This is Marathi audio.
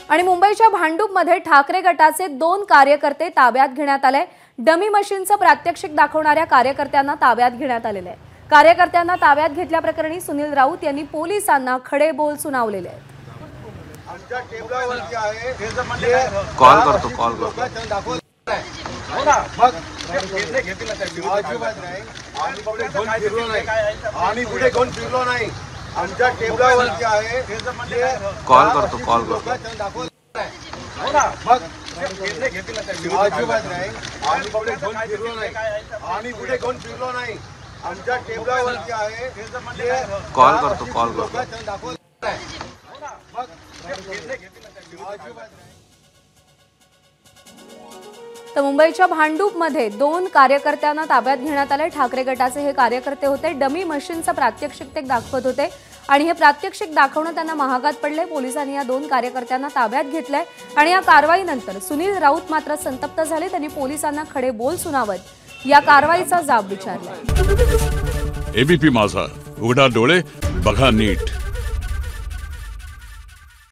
आणि मुंबईच्या भांडूपमध्ये ठाकरे गटाचे 2 कार्यकर्ते ताब्यात घेण्यात आले। डमी मशीनचं प्रात्यक्षिक दाखवणाऱ्या कार्यकर्त्यांना ताब्यात घेण्यात आलेले आहे। कार्यकर्त्यांना ताब्यात घेतल्याप्रकरणी सुनील राऊत यांनी पोलिसांना खडे बोल सुनावलेले आहेत। आमच्या टेबलावरती आहे कॉल करतो आणि पुढे कोण फिरलो नाही। आमच्या टेबलावरती आहे कॉल करतो अजिबात नाही आणि पुढे कोण फिरलो नाही आणि पुढे कोण फिरलो नाही। आमच्या टेबलावरती आहे कॉल करतो तर मुंबईच्या भांडूपमध्ये 2 कार्यकर्त्यांना ताब्यात घेण्यात आले। ठाकरे गटाचे हे कार्यकर्ते होते। डमी मशीनचं प्रात्यक्षिक ते दाखवत होते आणि हे प्रात्यक्षिक दाखवणं त्यांना महागात पडले। पोलिसांनी या 2 कार्यकर्त्यांना ताब्यात घेतलंय आणि या कारवाईनंतर सुनील राऊत मात्र संतप्त झाले। त्यांनी पोलिसांना खडे बोल सुनावत या कारवाईचा जाब विचारला। एबीपी माझा, उघडा डोळे बघा नीट।